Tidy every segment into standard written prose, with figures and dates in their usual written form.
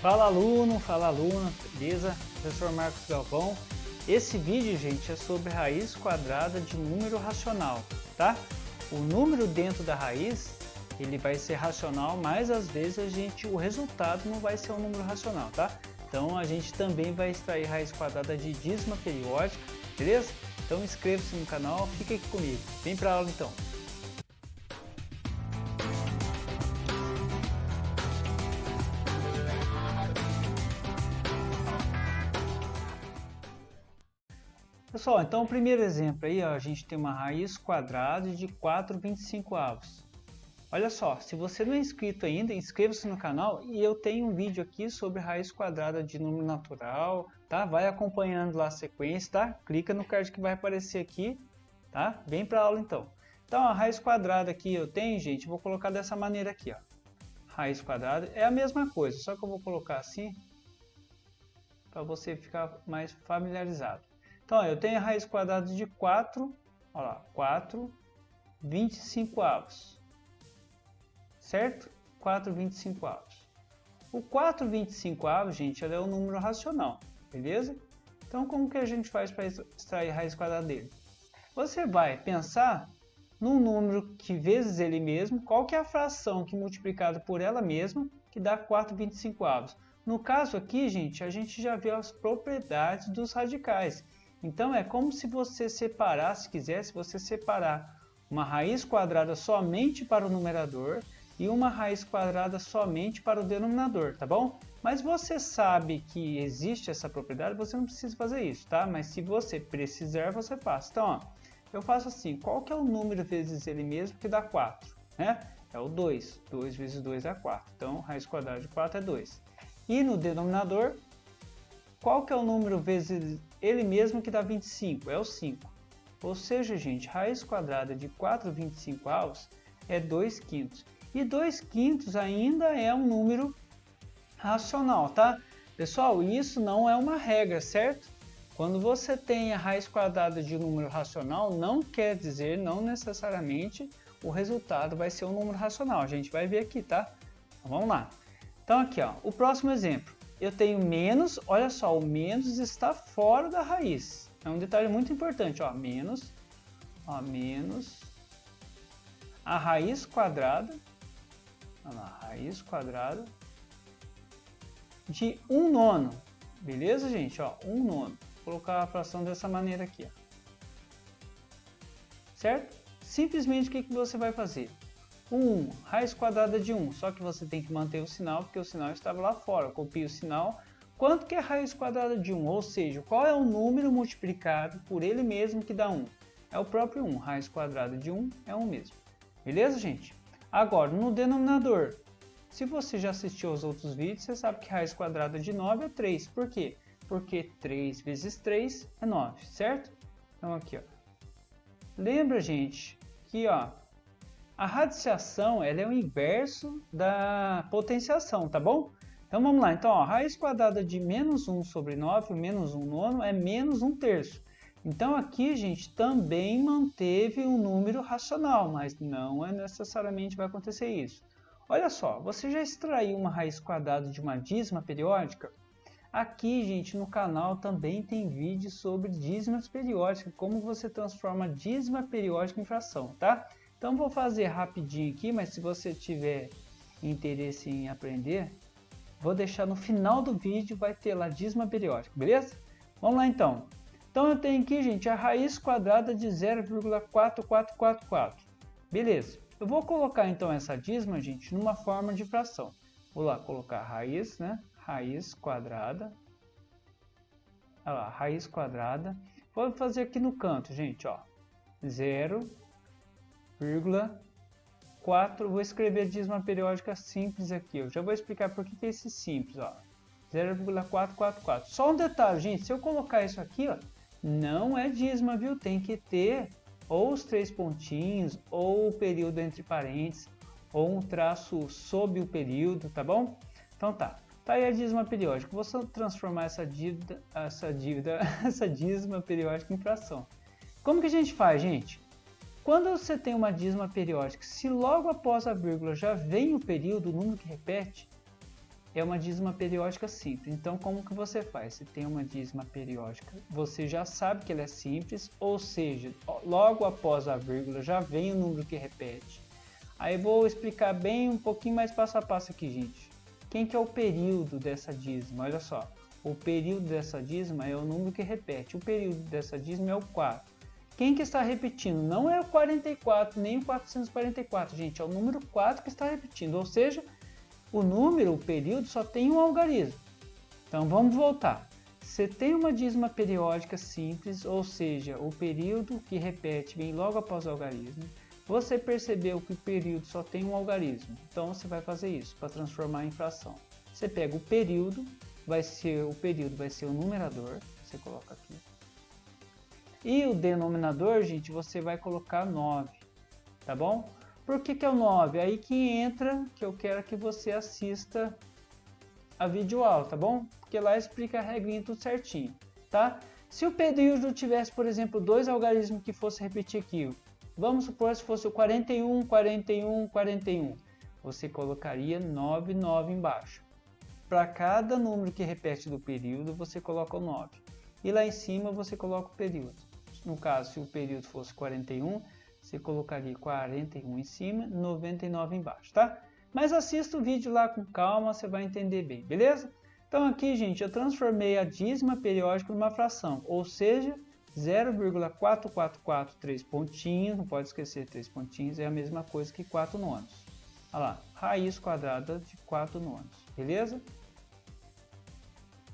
Fala aluno, fala aluna, beleza? Professor Marcos Galvão. Esse vídeo, gente, é sobre raiz quadrada de número racional, tá? O número dentro da raiz, ele vai ser racional, mas às vezes o resultado não vai ser um número racional, tá? Então a gente também vai extrair raiz quadrada de dízima periódica, beleza? Então inscreva-se no canal, fica aqui comigo. Vem pra aula então. Pessoal, então o primeiro exemplo aí, ó, a gente tem uma raiz quadrada de 4/25. Olha só, se você não é inscrito ainda, inscreva-se no canal e eu tenho um vídeo aqui sobre raiz quadrada de número natural, tá? Vai acompanhando lá a sequência, tá? Clica no card que vai aparecer aqui, tá? Vem para a aula então. Então a raiz quadrada que eu tenho, gente, vou colocar dessa maneira aqui, ó. Raiz quadrada é a mesma coisa, só que eu vou colocar assim para você ficar mais familiarizado. Então, ó, eu tenho a raiz quadrada de 4, olha lá, 4/25. Certo? 4/25. O 4/25, gente, ele é um número racional, beleza? Então, como que a gente faz para extrair a raiz quadrada dele? Você vai pensar num número que vezes ele mesmo, qual que é a fração que multiplicada por ela mesma, que dá 4/25. No caso aqui, gente, a gente já viu as propriedades dos radicais. Então, é como se você separar, se quisesse, você separar uma raiz quadrada somente para o numerador e uma raiz quadrada somente para o denominador, tá bom? Mas você sabe que existe essa propriedade, você não precisa fazer isso, tá? Mas se você precisar, você faz. Então, ó, eu faço assim, qual que é o número vezes ele mesmo que dá 4, né? É o 2, 2 vezes 2 dá 4, então raiz quadrada de 4 é 2. E no denominador, qual que é o número vezes ele mesmo que dá 25? É o 5. Ou seja, gente, raiz quadrada de 4/25 é 2/5. E 2/5 ainda é um número racional, tá? Pessoal, isso não é uma regra, certo? Quando você tem a raiz quadrada de um número racional, não quer dizer, não necessariamente, o resultado vai ser um número racional. A gente vai ver aqui, tá? Então, vamos lá. Então aqui, ó, o próximo exemplo. Eu tenho menos, olha só, o menos está fora da raiz. É um detalhe muito importante, ó, menos a raiz quadrada, raiz quadrada de 1/9, beleza, gente? Ó, 1/9. Vou colocar a fração dessa maneira aqui, ó. Certo? Simplesmente o que você vai fazer? 1, raiz quadrada de 1, só que você tem que manter o sinal, porque o sinal estava lá fora. Copie o sinal. Quanto que é raiz quadrada de 1? Ou seja, qual é o número multiplicado por ele mesmo que dá 1? É o próprio 1. Raiz quadrada de 1 é 1 mesmo. Beleza, gente? Agora, no denominador. Se você já assistiu aos outros vídeos, você sabe que raiz quadrada de 9 é 3. Por quê? Porque 3 vezes 3 é 9, certo? Então aqui, ó. Lembra, gente, que ó, a radiciação ela é o inverso da potenciação, tá bom? Então vamos lá, então ó, raiz quadrada de menos 1 sobre 9, menos 1/9 é menos 1/3. Então aqui, gente, também manteve um número racional, mas não é necessariamente vai acontecer isso. Olha só, você já extraiu uma raiz quadrada de uma dízima periódica? Aqui, gente, no canal também tem vídeo sobre dízimas periódicas, como você transforma dízima periódica em fração, tá? Então vou fazer rapidinho aqui, mas se você tiver interesse em aprender, vou deixar no final do vídeo, vai ter lá dízima periódica, beleza? Vamos lá então. Então eu tenho aqui, gente, a raiz quadrada de 0,4444. Beleza. Eu vou colocar então essa dízima, gente, numa forma de fração. Vou lá colocar raiz, né? Raiz quadrada. Olha lá, raiz quadrada. Vou fazer aqui no canto, gente, ó. 0,4, vou escrever dízima periódica simples aqui. Eu já vou explicar por que é esse simples, ó. 0,444. Só um detalhe, gente, se eu colocar isso aqui, ó, não é dízima, viu? Tem que ter ou os 3 pontinhos, ou o período entre parênteses, ou um traço sob o período, tá bom? Então tá. Tá aí a dízima periódica. Vou transformar essa dízima periódica em fração. Como que a gente faz, gente? Quando você tem uma dízima periódica, se logo após a vírgula já vem o período, o número que repete, é uma dízima periódica simples. Então, como que você faz? Se tem uma dízima periódica, você já sabe que ela é simples, ou seja, logo após a vírgula já vem o número que repete. Aí vou explicar bem um pouquinho mais passo a passo aqui, gente. Quem que é o período dessa dízima? Olha só, o período dessa dízima é o número que repete. O período dessa dízima é o 4. Quem que está repetindo? Não é o 44, nem o 444, gente. É o número 4 que está repetindo, ou seja, o número, o período, só tem um algarismo. Então, vamos voltar. Você tem uma dízima periódica simples, ou seja, o período que repete vem logo após o algarismo. Você percebeu que o período só tem um algarismo. Então, você vai fazer isso para transformar em fração. Você pega o período vai ser o numerador. Você coloca aqui. E o denominador, gente, você vai colocar 9. Tá bom? Por que é o 9? Aí que entra que eu quero que você assista a videoaula, tá bom? Porque lá explica a regrinha tudo certinho, tá? Se o período tivesse, por exemplo, dois algarismos que fosse repetir aqui, vamos supor se fosse o 41, 41, 41, você colocaria 9, 9 embaixo. Para cada número que repete do período, você coloca o 9. E lá em cima você coloca o período. No caso, se o período fosse 41, você colocaria 41 em cima, 99 embaixo, tá? Mas assista o vídeo lá com calma, você vai entender bem, beleza? Então aqui, gente, eu transformei a dízima periódica numa fração, ou seja, 0,4443 pontinhos, não pode esquecer 3 pontinhos, é a mesma coisa que 4 nonos. Olha lá, raiz quadrada de 4 nonos, beleza?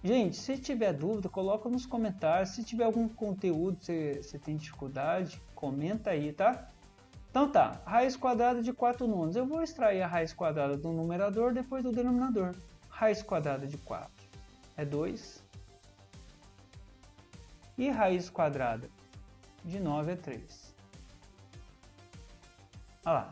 Gente, se tiver dúvida, coloca nos comentários. Se tiver algum conteúdo que você tem dificuldade, comenta aí, tá? Então tá, raiz quadrada de 4 nonos. Eu vou extrair a raiz quadrada do numerador depois do denominador. Raiz quadrada de 4 é 2. E raiz quadrada de 9 é 3. Olha lá,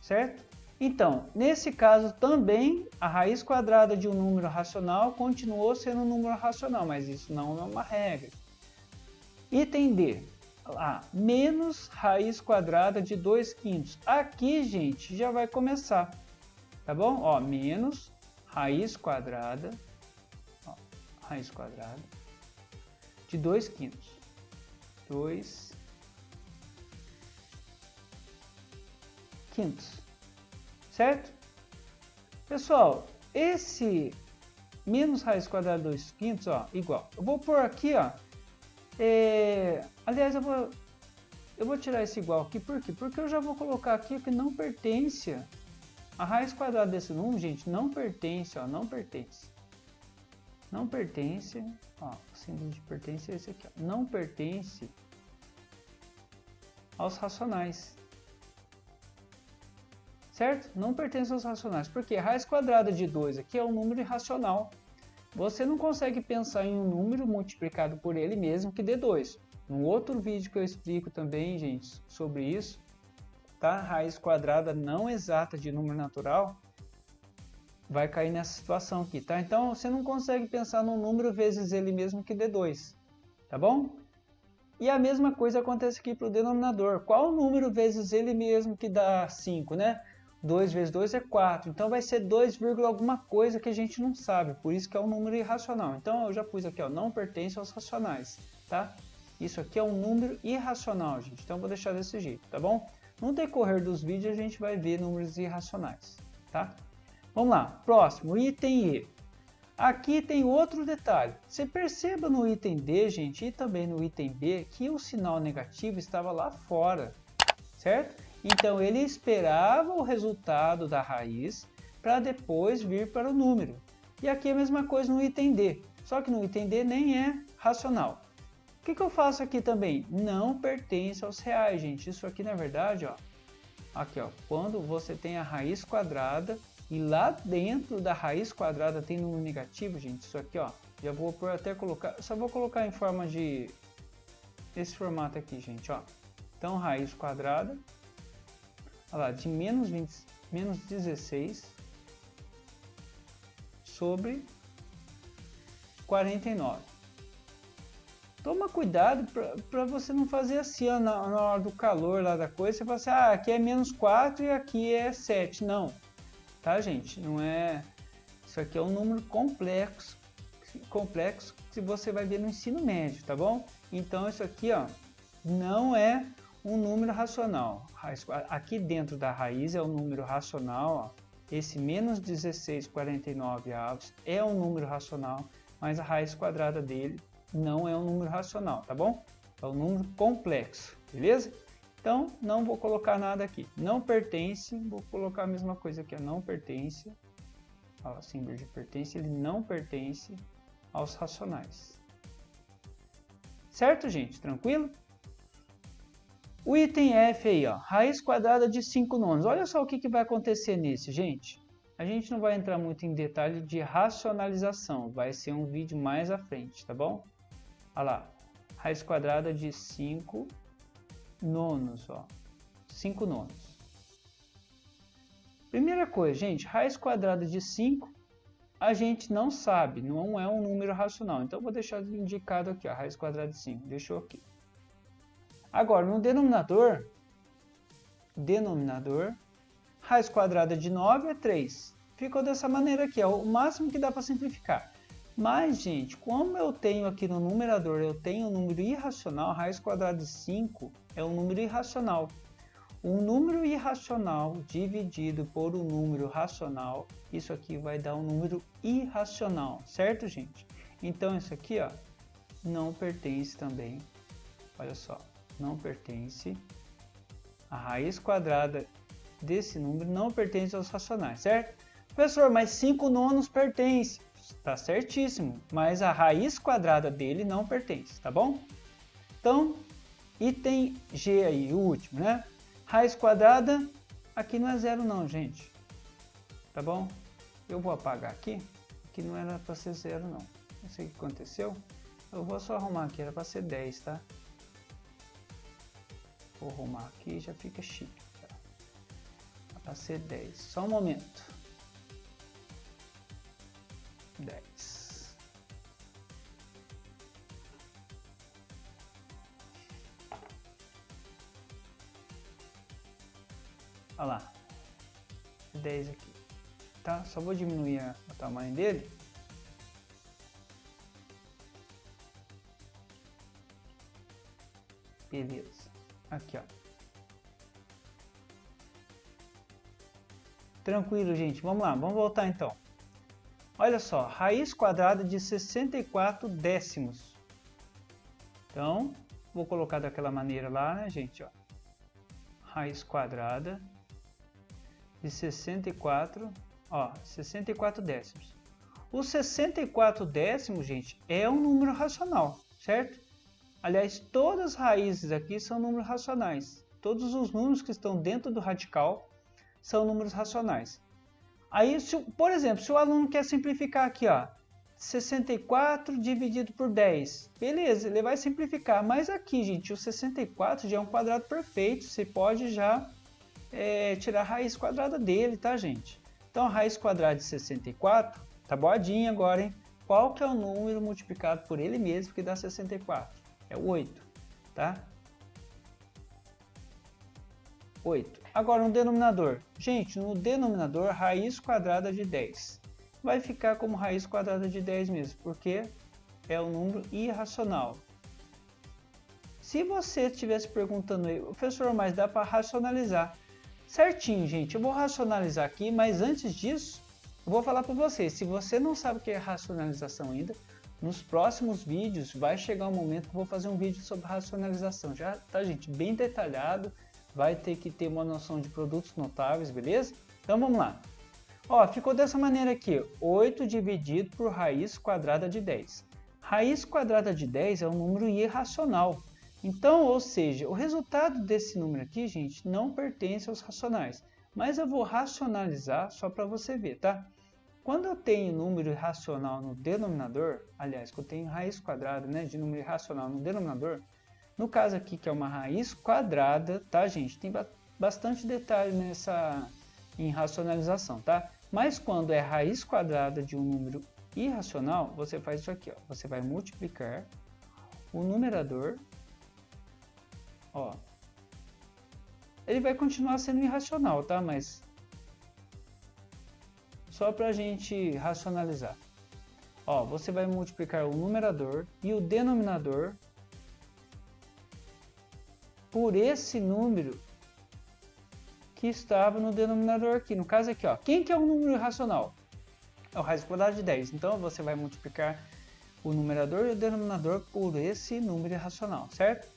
certo? Então, nesse caso também, a raiz quadrada de um número racional continuou sendo um número racional, mas isso não é uma regra. Item D, menos raiz quadrada de 2/5. Aqui, gente, já vai começar, tá bom? Ó, menos raiz quadrada de 2/5. 2/5. Certo? Pessoal, esse menos raiz quadrada de 2/5, ó, igual. Eu vou pôr aqui, ó. Aliás, eu vou tirar esse igual aqui, por quê? Porque eu já vou colocar aqui que não pertence. A raiz quadrada desse número, gente, não pertence, ó, não pertence. Não pertence, ó, o símbolo de pertence é esse aqui, ó. Não pertence aos racionais. Certo? Não pertence aos racionais, porque raiz quadrada de 2 aqui é um número irracional. Você não consegue pensar em um número multiplicado por ele mesmo que dê 2. No outro vídeo que eu explico também, gente, sobre isso, tá? Raiz quadrada não exata de número natural vai cair nessa situação aqui, tá? Então, você não consegue pensar num número vezes ele mesmo que dê 2, tá bom? E a mesma coisa acontece aqui para o denominador. Qual o número vezes ele mesmo que dá 5, né? 2 vezes 2 é 4, então vai ser 2, alguma coisa que a gente não sabe, por isso que é um número irracional. Então eu já pus aqui, ó, não pertence aos racionais, tá? Isso aqui é um número irracional, gente, então eu vou deixar desse jeito, tá bom? No decorrer dos vídeos a gente vai ver números irracionais, tá? Vamos lá, próximo, item E. Aqui tem outro detalhe, você perceba no item D, gente, e também no item B, que o sinal negativo estava lá fora, certo? Então, ele esperava o resultado da raiz para depois vir para o número. E aqui é a mesma coisa no item D, só que no item D nem é racional. O que eu faço aqui também? Não pertence aos reais, gente. Isso aqui, na verdade, ó, aqui, ó, quando você tem a raiz quadrada e lá dentro da raiz quadrada tem número negativo, gente, isso aqui, ó, já vou até colocar, só vou colocar em forma de, esse formato aqui, gente, ó. Então, raiz quadrada, olha lá, de menos 16 sobre 49. Toma cuidado para você não fazer assim, ó, na hora do calor lá da coisa, você fala assim, aqui é menos 4 e aqui é 7. Não, tá, gente? Não é... Isso aqui é um número complexo que você vai ver no ensino médio, tá bom? Então isso aqui, ó, não é um número racional. Aqui dentro da raiz é um número racional, ó. Esse menos 16,49 avos é um número racional, mas a raiz quadrada dele não é um número racional, tá bom? É um número complexo, beleza? Então, não vou colocar nada aqui. Não pertence, vou colocar a mesma coisa aqui, não pertence. Ó, símbolo de pertence, ele não pertence aos racionais. Certo, gente? Tranquilo? O item F aí, ó, raiz quadrada de 5 nonos. Olha só o que vai acontecer nesse, gente. A gente não vai entrar muito em detalhe de racionalização. Vai ser um vídeo mais à frente, tá bom? Olha lá. Raiz quadrada de 5 nonos, ó. 5 nonos. Primeira coisa, gente, raiz quadrada de 5, a gente não sabe, não é um número racional. Então, eu vou deixar indicado aqui, ó, raiz quadrada de 5. Deixou aqui. Agora, no denominador, raiz quadrada de 9 é 3. Ficou dessa maneira aqui, é o máximo que dá para simplificar. Mas, gente, como eu tenho aqui no numerador, eu tenho um número irracional, raiz quadrada de 5 é um número irracional. Um número irracional dividido por um número racional, isso aqui vai dar um número irracional, certo, gente? Então, isso aqui, ó, não pertence também, olha só, não pertence, a raiz quadrada desse número não pertence aos racionais, certo? Professor, mas 5 nonos pertence. Tá certíssimo, mas a raiz quadrada dele não pertence, tá bom? Então, item G aí, o último, né? Raiz quadrada, aqui não é zero não, gente. Tá bom? Eu vou apagar aqui, aqui não era para ser zero não. Não sei o que aconteceu. Eu vou só arrumar aqui, era para ser 10, tá? Vou arrumar aqui, já fica chique. Tá? Era para ser 10, só um momento. 10. Olha lá. 10 aqui. Tá? Só vou diminuir o tamanho dele. Beleza. Aqui, ó. Tranquilo, gente. Vamos lá. Vamos voltar então. Olha só, raiz quadrada de 64 décimos. Então, vou colocar daquela maneira lá, né, gente? Ó. Raiz quadrada de 64, ó, 64 décimos. Os 64 décimos, gente, é um número racional, certo? Aliás, todas as raízes aqui são números racionais. Todos os números que estão dentro do radical são números racionais. Aí, por exemplo, se o aluno quer simplificar aqui, ó, 64 dividido por 10, beleza, ele vai simplificar, mas aqui, gente, o 64 já é um quadrado perfeito, você pode já tirar a raiz quadrada dele, tá, gente? Então, a raiz quadrada de 64, tá boadinha agora, hein? Qual que é o número multiplicado por ele mesmo que dá 64? É o 8, tá? 8. Agora no denominador. Gente, no denominador, raiz quadrada de 10. Vai ficar como raiz quadrada de 10 mesmo, porque é um número irracional. Se você estivesse perguntando aí, professor, mas dá para racionalizar? Certinho, gente. Eu vou racionalizar aqui, mas antes disso, eu vou falar para você. Se você não sabe o que é racionalização ainda, nos próximos vídeos vai chegar um momento que eu vou fazer um vídeo sobre racionalização. Já tá, gente, bem detalhado. Vai ter que ter uma noção de produtos notáveis, beleza? Então vamos lá. Ó, ficou dessa maneira aqui, 8 dividido por raiz quadrada de 10. Raiz quadrada de 10 é um número irracional. Então, ou seja, o resultado desse número aqui, gente, não pertence aos racionais. Mas eu vou racionalizar só para você ver, tá? Quando eu tenho número irracional no denominador, aliás, quando eu tenho raiz quadrada, né, de número irracional no denominador, no caso aqui, que é uma raiz quadrada, tá, gente? Tem bastante detalhe em racionalização, tá? Mas quando é raiz quadrada de um número irracional, você faz isso aqui, ó. Você vai multiplicar o numerador, ó. Ele vai continuar sendo irracional, tá? Mas só para a gente racionalizar. Ó, você vai multiplicar o numerador e o denominador por esse número que estava no denominador aqui. No caso aqui, ó, quem que é um número irracional? É o raiz quadrada de 10. Então você vai multiplicar o numerador e o denominador por esse número irracional, certo?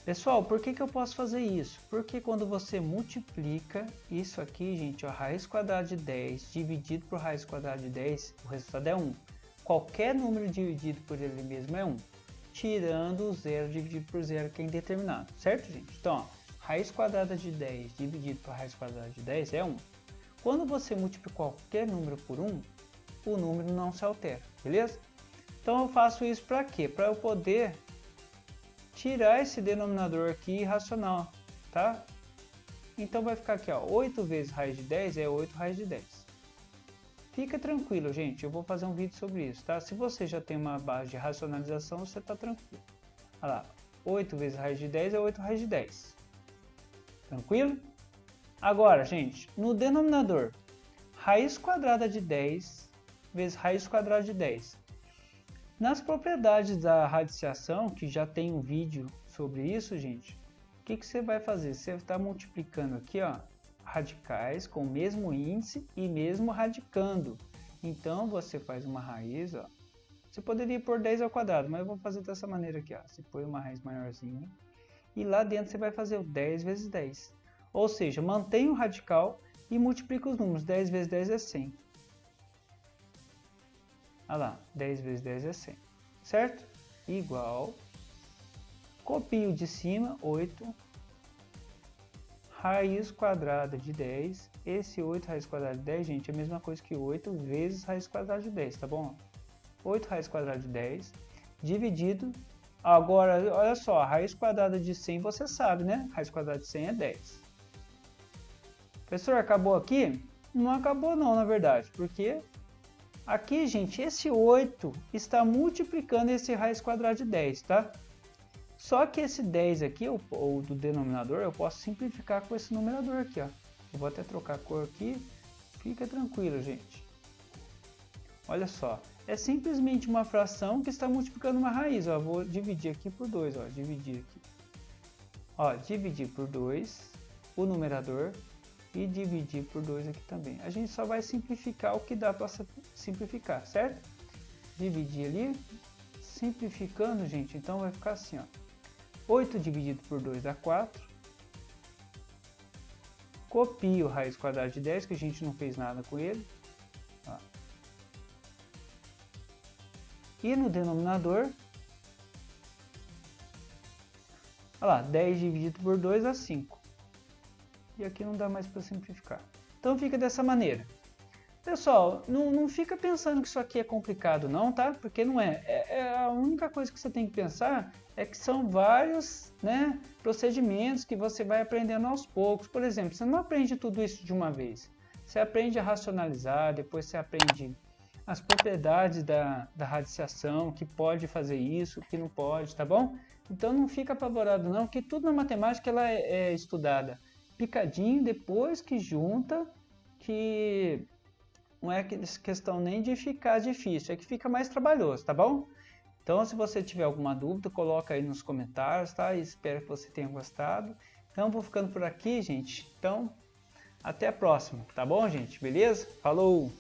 Pessoal, por que eu posso fazer isso? Porque quando você multiplica isso aqui, gente, ó, raiz quadrada de 10 dividido por raiz quadrada de 10, o resultado é 1. Qualquer número dividido por ele mesmo é 1, tirando o zero dividido por zero, que é indeterminado, certo, gente? Então, ó, raiz quadrada de 10 dividido por raiz quadrada de 10 é 1. Quando você multiplica qualquer número por 1, o número não se altera, beleza? Então eu faço isso para quê? Para eu poder tirar esse denominador aqui irracional, tá? Então vai ficar aqui, ó, 8 vezes raiz de 10 é 8 raiz de 10. Fica tranquilo, gente, eu vou fazer um vídeo sobre isso, tá? Se você já tem uma base de racionalização, você tá tranquilo. Olha lá, 8 vezes raiz de 10 é 8 raiz de 10. Tranquilo? Agora, gente, no denominador, raiz quadrada de 10 vezes raiz quadrada de 10. Nas propriedades da radiciação, que já tem um vídeo sobre isso, gente, o que você vai fazer? Você está multiplicando aqui, ó, radicais com o mesmo índice e mesmo radicando. Então, você faz uma raiz, ó. Você poderia pôr 10 ao quadrado, mas eu vou fazer dessa maneira aqui, ó. Você põe uma raiz maiorzinha e lá dentro você vai fazer o 10 vezes 10. Ou seja, mantém o radical e multiplica os números. 10 vezes 10 é 100. Olha lá, 10 vezes 10 é 100, certo? Igual, copio de cima, 8, raiz quadrada de 10. Esse 8 raiz quadrada de 10, gente, é a mesma coisa que 8 vezes raiz quadrada de 10, tá bom? 8 raiz quadrada de 10, dividido, agora, olha só, a raiz quadrada de 100 você sabe, né? Raiz quadrada de 100 é 10. Professor, acabou aqui? Não acabou não, na verdade, porque aqui, gente, esse 8 está multiplicando esse raiz quadrada de 10, tá? Só que esse 10 aqui, ou do denominador, eu posso simplificar com esse numerador aqui, ó. Eu vou até trocar a cor aqui, fica tranquilo, gente. Olha só, é simplesmente uma fração que está multiplicando uma raiz, ó. Vou dividir aqui por 2, ó, dividir aqui. Ó, dividir por 2, o numerador, e dividir por 2 aqui também. A gente só vai simplificar o que dá para simplificar, certo? Dividir ali, simplificando, gente, então vai ficar assim, ó. 8 dividido por 2 dá 4. Copio raiz quadrada de 10, que a gente não fez nada com ele. Ó. E no denominador, olha lá, 10 dividido por 2 dá 5. E aqui não dá mais para simplificar. Então fica dessa maneira. Pessoal, não fica pensando que isso aqui é complicado não, tá? Porque não é. A única coisa que você tem que pensar é que são vários, né, procedimentos que você vai aprendendo aos poucos. Por exemplo, você não aprende tudo isso de uma vez. Você aprende a racionalizar, depois você aprende as propriedades da radiciação, que pode fazer isso, que não pode, tá bom? Então não fica apavorado não, que tudo na matemática ela é estudada picadinho, depois que junta, que não é questão nem de ficar difícil, é que fica mais trabalhoso, tá bom? Então, se você tiver alguma dúvida, coloca aí nos comentários, tá? Espero que você tenha gostado. Então, vou ficando por aqui, gente. Então, até a próxima, tá bom, gente? Beleza? Falou!